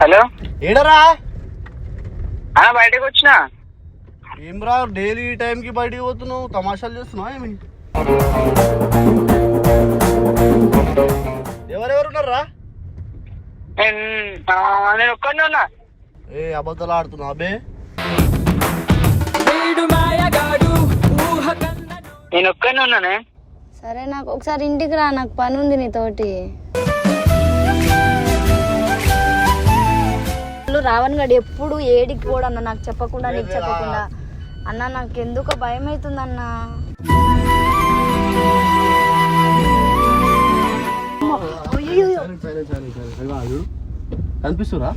Hello ఏడరా బయటకు వచ్చిన. ఏం రా డైలీ ఈ టైంకి బయటికి పోతున్నావు, తమాషాలు చేస్తున్నావు ఏమి? ఎవరెవరు ఉన్నారా? నేను ఒక్కడినే ఉన్నా. ఏ అబద్ధాలు ఆడుతున్నావు అబ్బే? నేను ఒక్కడినే ఉన్నానే. సరే నాకు ఒకసారి ఇంటికి రా, నాకు పని ఉంది నీతోటి. రావణ్ గడు ఎప్పుడు ఏడికి పోడు అన్న, నాకు చెప్పకుండా నీకు చెప్పకుండా. అన్న నాకు ఎందుకో భయం అవుతుంది అన్న. కనిపిస్తురా?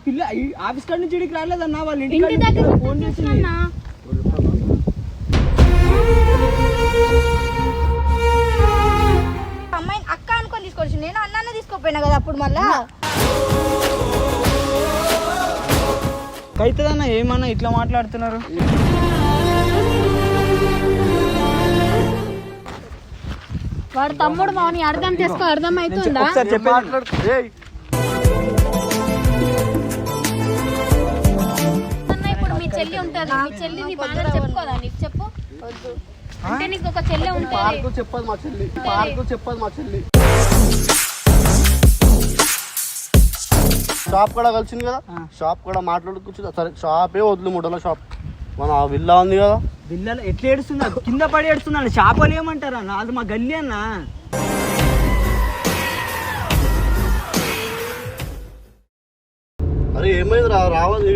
పిల్ల ఆఫీస్ కాడ నుంచి ఇడికి రాలేదన్నా, వాళ్ళ ఇంటి ఫోన్ చేసి అమ్మాయి అక్క అనుకొని తీసుకోవచ్చు, నేను అన్నానే తీసుకోపోయినా కదా అప్పుడు. మళ్ళా అవుతుందన్నా, ఏమన్నా ఇట్లా మాట్లాడుతున్నారు? వాడు తమ్ముడు మౌని అర్థం చేసుకో, అర్థం అవుతుందా? ఇప్పుడు మీ చెల్లి ఉంటుంది, మీ చెల్లి నీ బాధ చెప్పుకోదా? నీకు చెప్పు వద్దు అంటే నీకు ఒక చెల్లె ఉంటుంది. చెప్పదు మా చెల్లి, పార్కు చెప్పదు మా చెల్లి. షాప్ కూడా కలిసింది కదా, షాప్ కూడా మాట్లాడుకొచ్చు. సరే షాపే వదిలి ముడల షాప్ మన విల్లా ఉంది కదా. విల్లాలో ఎట్లా ఏడుస్తున్నా, కింద పడి ఏడుస్తున్నాను. షాపులు ఏమంటారా అన్న, అది మా గల్లీ అన్న. అరే ఏమైంది రావాలి?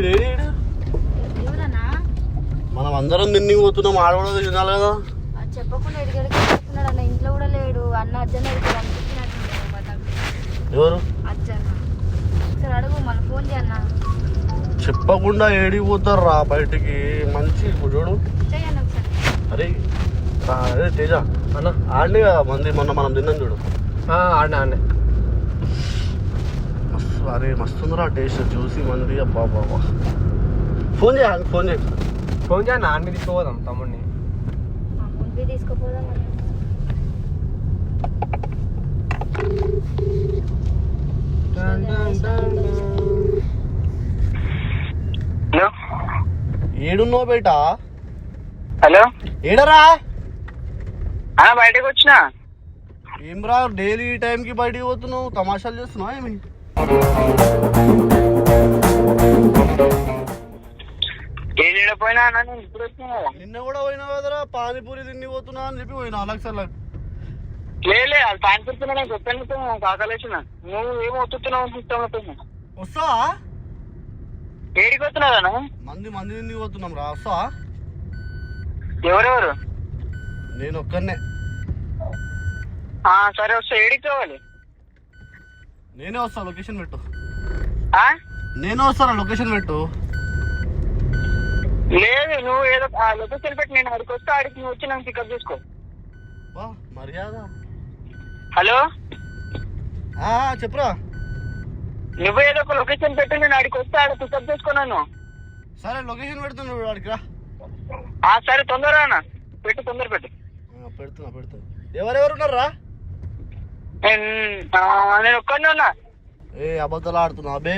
మనం అందరం తిన్ని పోతున్నాం, ఆడ కూడా తినాలి కదా. చెప్పకుండా ఎడిగెడుతున్నాడు అన్న, ఇంట్లో కూడా లేడు. అన్న అర్జున్ ఎవరు? అర్జున్ సరే అడుగు, మళ్ళీ ఫోన్ చేయన్న. చెప్పకుండా ఏడికి పోతారు రా బయటికి, మంచి చూడు. చెయ్యన్న ఒకసారి. అరే అరే తేజ అన్న ఆడిని కదా మంది మొన్న మనం తిన్నాం చూడు. ఆడినా అరే మస్తుందిరా టేస్ట్ చూసి మంది. అబ్బా బాబా ఫోన్ చేయాలి, ఫోన్ చేయి. ఫోన్ చేయాలి, నాన్న తీసుకోపోదాం తమ్ముడిని. ముందు తీసుకుపోదాం. హలో ఏడున్నావు బేటా? హలో ఏడరా? బయటకు వచ్చిన. ఏం రా డైలీ ఈ టైంకి బయటికి పోతున్నావు, తమాషాలు చేస్తున్నావు ఏమి? పోయినా ఇప్పుడు వచ్చినా. నిన్న కూడా పోయినావు కదరా, పానీపూరి తిని పోతున్నా అని చెప్పి పోయినా లక్షల. లేదు అది పానీపూరి నేను చెప్పాను, కాకలేసిన. నువ్వు ఏమో వస్తున్నావు. వస్తావా? ఏడికి వస్తున్నావునా? మంది తిని పోతున్నాం రా, వస్తావా? ఎవరెవరు? నేను ఒక్కనే. సరే వస్తా. ఏడికి కావాలి? నేనే వస్తా, లొకేషన్ పెట్టు. నేను వస్తాను, లొకేషన్ పెట్టు. లేదు నువ్వు ఏదో లొకేషన్ పెట్టి నేను అడిగి వస్తా, ఆడికి నువ్వు వచ్చి నన్ను పికప్ చేసుకో. మర్యాద. హలో చెప్పురా. నువ్వు ఏదో ఒక లొకేషన్ పెట్టి నేను ఆడికి వస్తే ఆడ పికప్ చేసుకున్నాను. సరే లొకేషన్ పెడుతున్నాడు ఆడికి రా. సరే తొందరగా అన్న పెట్టు, తొందర పెట్టు. పెడుతున్నా. ఎవరెవరు ఉన్నారా? నేను ఒక్కడినే ఉన్నా. ఏ అబద్ధాలు ఆడుతున్నావు అబ్బే?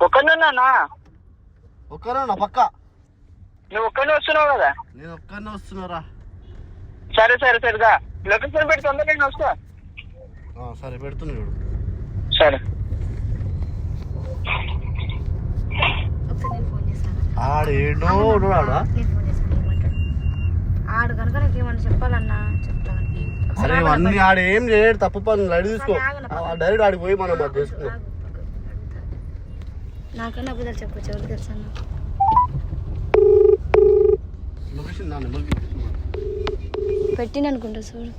ఒక్కడినే ఉన్నా. ఒక్కరేనా పక్క? నువ్వు ఒక్కడినే వస్తున్నావు కదా? నేను ఒక్కనే వస్తున్నారా. సరే సరిగా లొకేషన్ పెట్టి తొందరగా నేను వస్తా. సరే పెడుతున్నాడు. సరే ఆడేడో ఆడు కనుక నాకు ఏమన్నా చెప్పాలన్నా చెప్తాను. అరే ఇవన్నీ ఆడ ఏం చేయడు, తప్పు పని లైట్ తీసుకో. డైరెక్ట్ ఆడికి పోయి మనం అది చేసుకున్నాం. నాకన్నా అబద్ధాలు చెప్పచ్చు, ఎవరికి తెలుసు అన్న. పెట్టిన అనుకుంటా చూడు.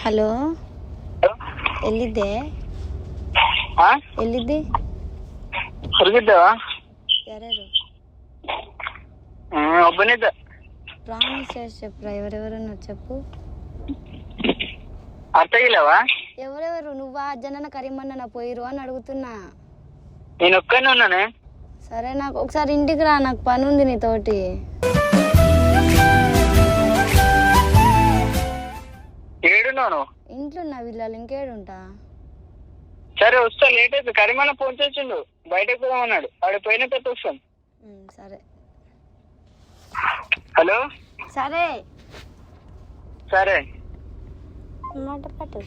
హలో ఎల్లిద్దే ఎల్లిద్ది ಹೊರಗಿದ್ದಾವ ಯಾರ್ಯಾರು ಒಬ್ಬನಿದ್ದ ప్రామిస్ చేసి చెప్పురా ఎవరెవరున్నారు చెప్పు అర్థ ಆಗಿಲ್ಲವಾ ఎవరెవరు నువ్వా జనన కరీమన్న పోయిరు అని అడుగుతున్నా నేను ఒక్కనే ఉన్నానే సరే నాకు ఒకసారి ఇంటికి రా నాకు పని ఉంది నీతోటి ఏడున్నాను ఇంట్లో నా వీళ్ళు ఇంకేడుంటా సరే వస్తా లేట్ అయితే కరీమన్న ఫోన్ చేసిండు బయటకు పోదామన్నాడు ఆడ పోయిన తర్వాత వస్తాం సరే హలో సరే సరే మాట పట్టు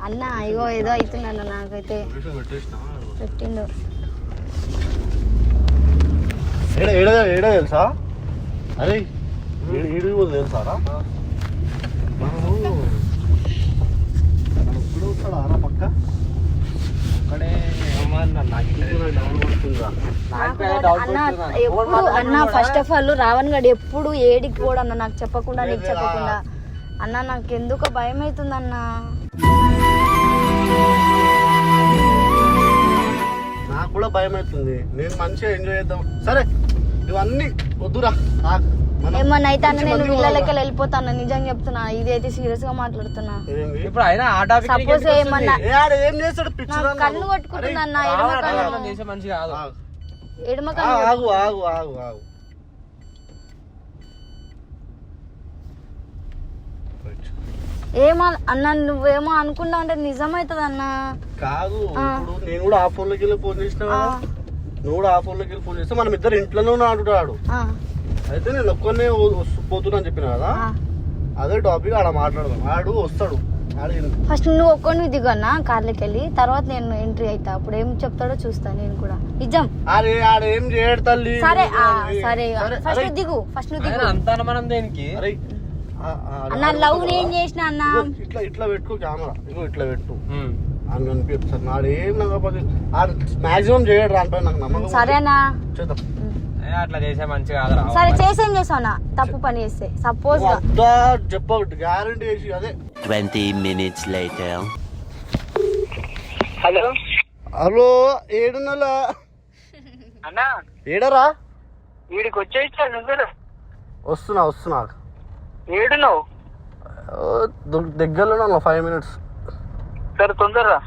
అన్న ఇగో ఏదో అవుతుందన్న నాకైతే పెట్టిండు ఏడా తెలుసా అరే ఏడు తెలుసారా పక్క ఎప్పుడు అన్న ఫస్ట్ ఆఫ్ ఆల్ రావణ్ గడు ఎప్పుడు ఏడికి కూడా అన్న నాకు చెప్పకుండా నీకు చెప్పకుండా అన్న నాకు ఎందుకో భయం అవుతుంది అన్న నాకు కూడా భయం అవుతుంది నేను మంచిగా ఎంజాయ్ చేద్దాం సరే ఇవన్నీ వద్దురా ఏమన్నా అయితే అన్న నేను వీళ్ళకి వెళ్ళిపోతాను నిజంగా చెప్తున్నా ఇది అయితే సీరియస్ గా మాట్లాడుతున్నా ఇప్పుడు అయినా ఆ టాపిక్ సపోజ్ ఏమన్నా ఏం చేస్తాడు కన్ను కొట్టుకుంటున్నా అన్న ఎడమ కన్ను ఆగు ఆగు ఆగు ఆగు ఏమో అన్న నువ్వేమో అనుకున్నా అంటే నిజమవుతుంది అన్న కాదు ఇప్పుడు నేను కూడా ఆ ఫోన్ లోకి వెళ్ళి ఫోన్ చేసిన నువ్వు కూడా ఆ ఫోన్ లోకి వెళ్ళి ఫోన్ చేస్తే మనం ఇద్దరు ఇంట్లోనే ఆడుతాడు అయితే నేను ఒక్కనే పోతున్నా అని చెప్పిన కదా అదే టాపిక్ ఆడ మాట్లాడదాం ఆడు వస్తాడు ఫస్ట్ నువ్వు ఒక్కడిని దిగన్నా కార్లోకి వెళ్ళి తర్వాత నేను ఎంట్రీ అవుతా అప్పుడు ఏం చెప్తాడో చూస్తా నేను కూడా నిజం అరే ఆడేం చేయడు తల్లి సరే సరే ఫస్ట్ దిగు ఫస్ట్ నువ్వు దిగు అంతా మనం దేనికి అన్న లవ్ ఏం చేసిన అన్న ఇట్లా ఇట్లా పెట్టుకో కెమెరా ఇగో ఇట్లా పెట్టు అని అనిపిస్తుంది నాడు ఏం లేకపోతే మాక్సిమం చేయడు రానిపై నాకు నమ్మకం సరేనా చేద్దాం అట్లా చేసే మంచిగా కాదురా సరే చేసేం చేసావునా తప్పు పని చేస్తే సపోజ్ చెప్పకూడదు గ్యారంటీ చేసి అదే 20 minutes later. హలో హలో ఏడున్నలా అన్నా ఏడరా వీడికి వచ్చేసాడు నువ్వు వస్తున్నా వస్తున్నా ఏడున్నావు దగ్గరలో 5 minutes సరే తొందరరా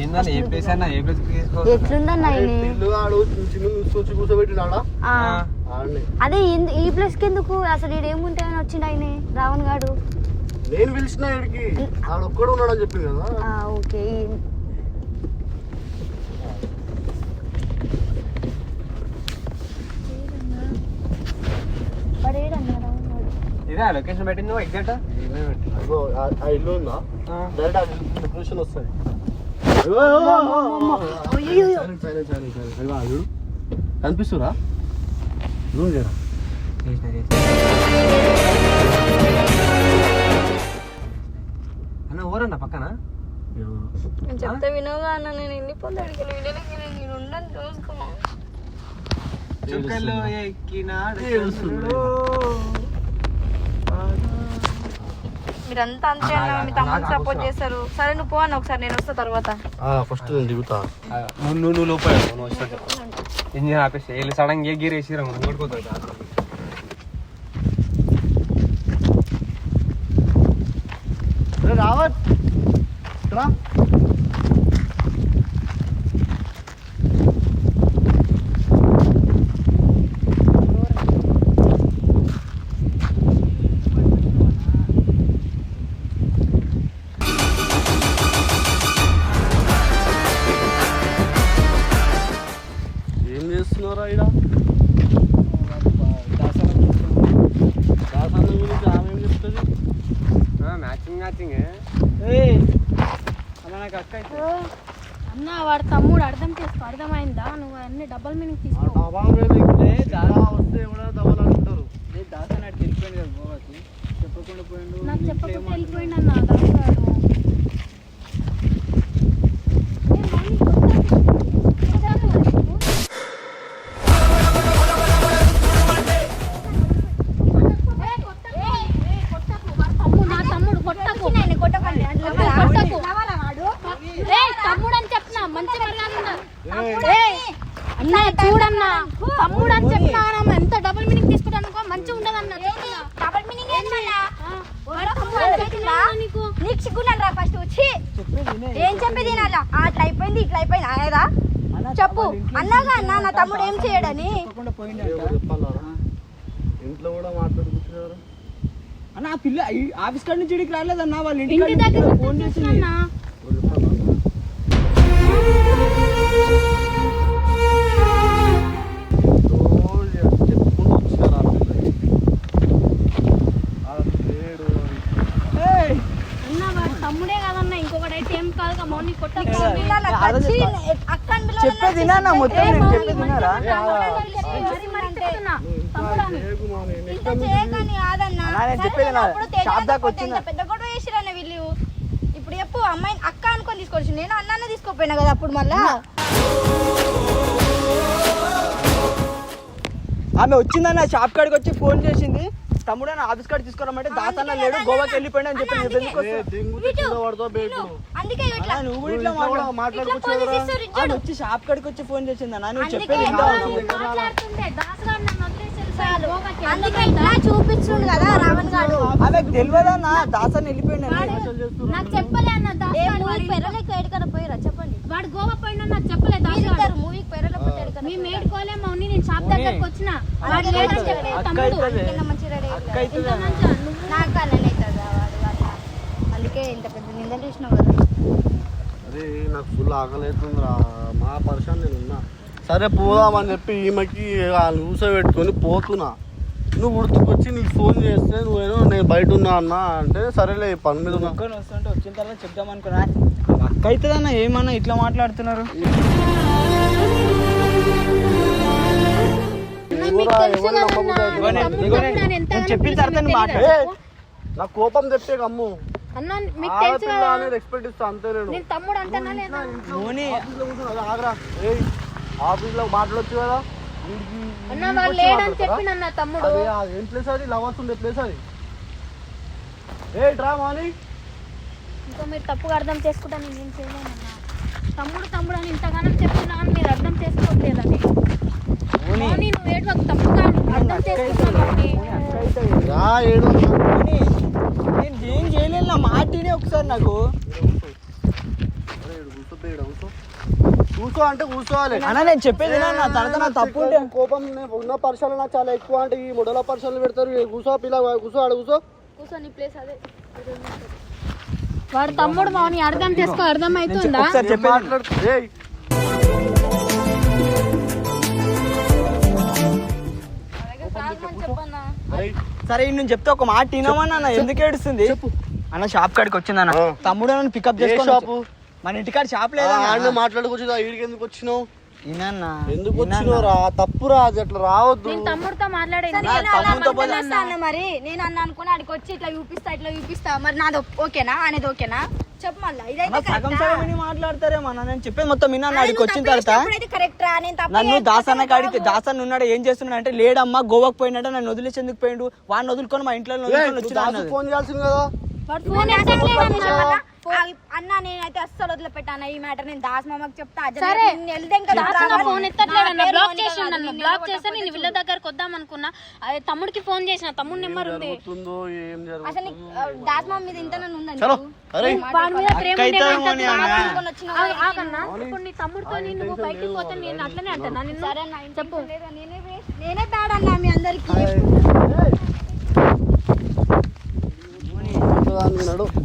ఏందన్నా ఏ ప్లేస్ అన్నా ఏ ప్లేస్ ఎట్లుందన్న తీసుకొచ్చి కూర్చోబెట్టినాడా అదే ఈ ప్లేస్ కి ఎందుకు అసలు ఈడు ఏముంటాయని వచ్చిండు ఆయన రావణ్ గాడు నేను పిలిచిన ఇడికి ఆడొక్కడు ఉన్నాడని చెప్పింది కదా ఓకే ఇదే లొకేషన్ పెట్టింది ఎగ్జాక్ట్ ఆ ఇల్లు ఉందా డైరెక్ట్ లొకేషన్ వస్తుంది కనిపిస్తురా రూమ్ చేయరా అన్న ఊరన్నా పక్కన నేను చెప్తే వినవుగా అన్న నేను వెళ్ళిపోతాడు నేను ఉండను చూసుకోమా చుక్కలు ఎక్కినాడు మీరంతా అంతే అన్న మీ తమ్ముడు సపోర్ట్ చేస్తారు సరే నువ్వు పో అన్న ఒకసారి నేను వస్తా తర్వాత ఫస్ట్ నేను దిగుతా నువ్వు లోపల ఇంజిన్ ఆపేసి వెళ్ళి సడన్ గా గీర్ వేసి కొట్టుకోతుంది రావత్ రా ఏం చేస్తున్నారా ఇక్కడ దాసాల గురించి ఆమె ఏం చెప్తుంది మ్యాచింగ్ నాకు అక్క అన్న వాడు తమ్ముడు అర్థం చేసుకో అర్థమైందా నువ్వు అన్ని డబల్ మీనింగ్ తీసుకో వస్తే కూడా దవ్వాలి అనుకుంటారు దాసా నాకు తెలిపోయింది కదా గోవాకి చెప్పకుండా పోయిండు నాకు చెప్పకుండా వెళ్ళిపోయిండు అన్న దాసాడు ఇట్లా నీకు సిగ్గున్నాను రా ఫస్ట్ వచ్చి ఏం చెప్పేది తినాలా అట్లా అయిపోయింది ఇట్లా అయిపోయింది అనేదా చెప్పు అన్నాగా అన్న నా తమ్ముడు ఏం చేయడని చెప్పాలా ఇంట్లో కూడా మాట్లాడుకుంటున్నారు అన్న ఆ పిల్ల ఆఫీస్ కాడ నుంచి ఇడికి రాలేదన్న వాళ్ళ ఇంటి దగ్గర ఫోన్ చేసింది చెప్పుకుంటూ వచ్చినారు ఆ పిల్లకి అన్న వాడు తమ్ముడే కదన్న ఇంకొకటి అయితే ఏం కాదు మౌని చెప్పేది మొత్తం నేను చెప్పేది వినారా పెద్ద గొడవ చేసిరన్న వీళ్ళు ఇప్పుడు చెప్పు అమ్మాయి అక్క అనుకొని తీసుకోవచ్చు నేను అన్న తీసుకోపోయినా కదా అప్పుడు మళ్ళా ఆమె వచ్చిందన్న షాప్ కాడికి వచ్చి ఫోన్ చేసింది తమ్ముడు అని ఆఫీస్ కాడ తీసుకురమ్మంటే దాతన్న లేడు గోవాకి వెళ్ళిపోయినా అని చెప్పి అందుకే ఇట్లా నువ్వు కూడా ఇట్లా మాట్లాడుకోవచ్చు ఆమె వచ్చి షాప్ కాడికి వచ్చి ఫోన్ చేసింది అన్న నువ్వు చెప్పేది అందుకే ఇట్లా చూపించుండు కదా రావణ్ గారు ఆమెకు తెలియదన్న దాసన్ వెళ్ళిపోయినా నాకు చెప్పలే అన్న పెరలేక ఎడకన పోయిరా చెప్పండి వాడు గోవా పోయినా నాకు చెప్పలేదు మూవీకి పెరలేకపోతే ఎడకన మీ మేడుకోలే మౌని నేను షాప్ దగ్గరకు వచ్చిన వాడు లేడని చెప్పలేదు తమ్ముడు మంచి రెడీ అక్క అవుతుంది నాకు అన్ననే అవుతుంది వాడు అందుకే ఇంత పెద్ద నిందలు చేసినావు కదా అరే నాకు ఫుల్ ఆకలితుందిరా మా పరిశాన్ నేను ఉన్నా సరే పోదామని చెప్పి ఈమెకి ఊస పెట్టుకొని పోతున్నా నువ్వు గుర్తుకొచ్చి నీకు ఫోన్ చేస్తే నువ్వేనో నేను బయట ఉన్నా అన్న అంటే సరేలే పని మీద ఉన్నా వస్తుంటే వచ్చిన తర్వాత చెప్దాం అనుకున్నా అక్క అవుతుందన్న ఏమన్నా ఇట్లా మాట్లాడుతున్నారు చెప్పిన తర్వాత మాట్లాడే నాకు కోపం తెప్పే కమ్ము అన్న మీకు తెలుసు కదా అనేది ఎక్స్పెక్ట్ ఇస్తా అంతే నేను తమ్ముడు అంటానా లేదా ఆగరా ఆఫీస్ లో మాట్లాడొచ్చు కదా అన్న వాళ్ళు లేడని చెప్పిన తమ్ముడు ఏం ప్లేస్ అది లవర్స్ ఉండే ప్లేస్ అది ఏ డ్రా మాని ఇంకా మీరు తప్పుగా అర్థం చేసుకుంటాను నేను చేయలేనన్నా తమ్ముడు తమ్ముడు అని ఇంతగానో చెప్తున్నా అని మీరు అర్థం చేసుకోవట్లేదని మౌని నువ్వు ఏడు ఒక తప్పు కాదు అర్థం చేసుకుంటున్నావు నేను ఏం చేయలేదు నా మాటినే ఒకసారి నాకు కూర్చో అంటే కూర్చోవాలి అన్న నేను చెప్పేది నా తర్వాత నా తప్పు ఉంటే కోపం ఉన్న పర్సలు నాకు చాలా ఎక్కువ అంటే ఈ మొడల పర్సలు పెడతారు కూర్చో పిల్ల కూర్చో ఆడ కూర్చో కూర్చొని ప్లేస్ అదే వాడు తమ్ముడు మౌని అర్థం చేసుకో అర్థం అవుతుందా ఒకసారి చెప్పేది సరే నేను చెప్తే ఒక మాట తినమన్నా ఎందుకు ఏడుస్తుంది అన్న షాప్ కాడికి వచ్చిందన్న తమ్ముడు నన్ను పికప్ చేసుకో మన ఇంటికాడ షాప్ లేదా మాట్లాడుకోవచ్చు ఈడికి ఎందుకు వచ్చినావు ఇనన్నా ఎందుకు వచ్చినావురా తప్పురా అది అట్లా రావద్దు నేను తమ్ముడితో మాట్లాడేది మరి నేను అన్న అనుకుని ఆడికి వచ్చి ఇట్లా చూపిస్తా మరి నాది ఓకేనా అనేది ఓకేనా చెప్పు మళ్ళీ సగం సగం మాట్లాడతారేమన్నా నేను చెప్పేది మొత్తం విన్నా ఆడికి వచ్చిన తర్వాత కరెక్ట్ రా నేను నన్ను దాసన్న కాడికి దాసన్న ఉన్నాడు ఏం చేస్తున్నాడు అంటే లేడమ్మా గోవాకు పోయినాడు నన్ను వదిలేసి ఎందుకు పోయిండు వాడిని వదులుకొని మా ఇంట్లో వచ్చిన ఫోన్ చేయాల్సింది కదా అన్న నేనైతే అస్సలు వదిలిపెట్టాను ఈ మ్యాటర్ నేను దాస్ మామకి చెప్తా ఫోన్ ఎత్తట్లేదన్న బ్లాక్ చేసి నన్ను బ్లాక్ చేస్తే నేను వీళ్ళ దగ్గరకు వద్దాం అనుకున్నా అదే తమ్ముడికి ఫోన్ చేసిన తమ్ముడు నెంబర్ ఉంది అసలు దాస్ మామ మీద ఇంత ఉందండి వాడి మీద ప్రేమ ఆగన్నా ఇప్పుడు నీ తమ్ముడితో నువ్వు బయటికి పోతే నేను అట్లనే అంటున్నా నిన్ను చెప్పు నేనే బ్యాడ్ అన్నా మీ అందరికి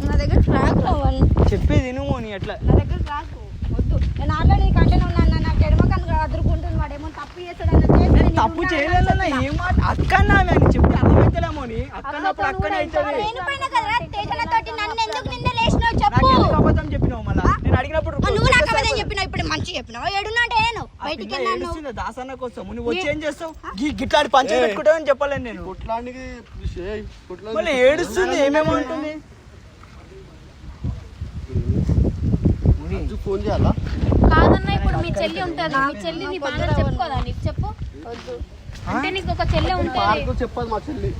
నా దగ్గర ట్రాక్ రావాలి చెప్పేది నువ్వు నీ ఎట్లా నా దగ్గర ట్రాక్ వద్దు నేను ఆల్రెడీ కంటెన్ ఉన్నాను నాకు ఎడమకను అదురుకుంటుంది వాడేమో తప్పు చేస్తాడన్న తప్పు చేయలేదన్న ఏం మాట అక్కన్నా అని చెప్తే అర్థమైతలేమో నీ అక్కన్నప్పుడు అక్కనే అవుతుంది అబద్ధం చెప్పినావు మళ్ళీ నేను అడిగినప్పుడు నువ్వు నాకు అబద్ధం చెప్పినావు ఇప్పుడు మంచి చెప్పినావు ఏడున్నా అంటే నేను బయటికి వెళ్ళాను దాసన్న కోసం నువ్వు వచ్చి ఏం చేస్తావు గిట్లాడి పంచి పెట్టుకుంటావు అని చెప్పలేను నేను మళ్ళీ ఏడుస్తుంది ఏమేమంటుంది ఫోన్ చేయాలా కాదన్నా ఇప్పుడు మీ చెల్లి ఉంటుంది మీ చెల్లి నీ బాగా చెప్పుకోదా నీకు చెప్పు వద్దు అంటే నీకు ఒక చెల్లె ఉంటుంది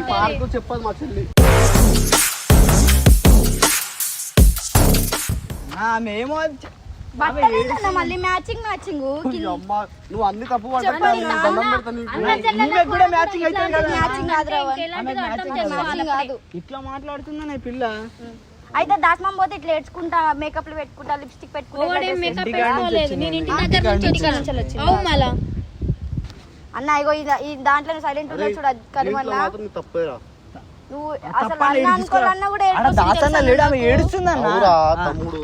పార్కు చెప్పదు మా చెల్లి ఆమె ఏమో బట్టలేదన్న మళ్ళీ మ్యాచింగ్ అమ్మా నువ్వు అన్ని తప్పు పడ్డా చెప్పండి, దండం పెడతా నీకు. అన్న చెల్లెళ్ళ ఈమెకు కూడా మ్యాచింగ్ అయితే కదా. మ్యాచింగ్ కాదురా. ఇంకెలాంటిదో అర్థం మ్యాచింగ్ చేసుకోవాలి. కాదు. ఇట్లా మాట్లాడుతుందా పిల్ల? అయితే దాస్మం పోతే ఇట్లా ఏడ్చుకుంటా మేకప్లు పెట్టుకుంటా లిప్స్టిక్ పెట్టుకుంటా ఓడేం మేకప్ ఇంటికాడ నుంచి పెట్టుకోలేదు. వచ్చింది. నేను ఇంటి దగ్గర నుంచి ఇంటికాడ నుంచి వచ్చిన. వచ్చింది. అవు మళ్ళా అన్న ఇగో ఈ దాంట్లో సైలెంట్ అరే, ఉన్నా చూడ దీంట్లో కనుమల్లా మాత్రం నీ తప్పేరా. నువ్వు అసలు తప్పని అన్న అనుకోవాలన్నా కూడా ఆడ దాసన్న లేడు, ఆమె ఏడుస్తుందన్న. అవురా తమ్ముడు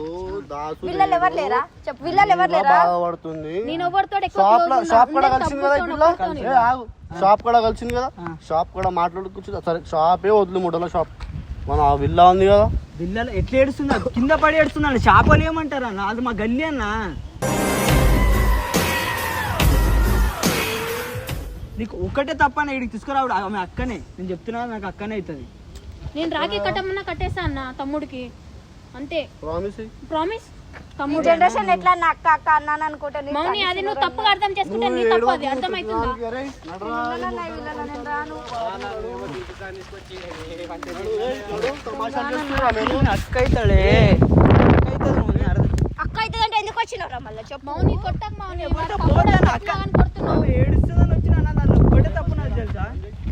దాసు వీళ్ళలో ఎవరు లేరా చెప్పు, వీళ్ళలో ఎవరు లేరా? బాధపడుతుంది. నేను ఎవరితో ఎక్కువ షాప్ close ఉన్నా. షాప్ కూడా అందరు కలిసింది కదా ఈ తప్పుతో పిల్ల. ఒకరితోనే. ఏ, ఆగు. షాప్ కూడా కలిసింది కదా, షాప్ కూడా మాట్లాడుకోవచ్చు. సరే షాపే వదిలి ముడల షాప్ మన ఆ విల్లా ఉంది కదా. బిల్లలు ఎట్లా ఏడుస్తున్నా? కింద పడి ఏడుస్తున్నాను. చేపలు ఏమంటారా అన్న? అది మా గల్లీ అన్న. నీకు ఒకటే తప్ప ఇడికి తీసుకురావుడు ఆమె అక్కనే. నేను చెప్తున్నా నాకు అక్కనే అవుతుంది. నేను రాఖీ కట్టమన్నా కట్టేస్తా అన్న తమ్ముడికి అంతే. ప్రామిస్ ప్రామిస్ ఈ తమ్ముడు జనరేషన్ ఎట్లా నా అక్క అక్క అన్నాను అనుకుంటా నీకు మౌని అది నువ్వు తప్పుగా అర్థం చేసుకుంటే నీ తప్పు అది అర్థమవుతుందా? అక్క అవుతాడే. అక్క అయితే అంటే ఎందుకు వచ్చినవరా మళ్ళీ చెప్పు. మౌని కొట్టకు మౌని వాడు పోతే తమ్ముడు అన్న అని అక్క. కొడుతున్నావు. ఏడుస్తుందని వచ్చిన ఒకటే తప్పు నాకు తెలుసా.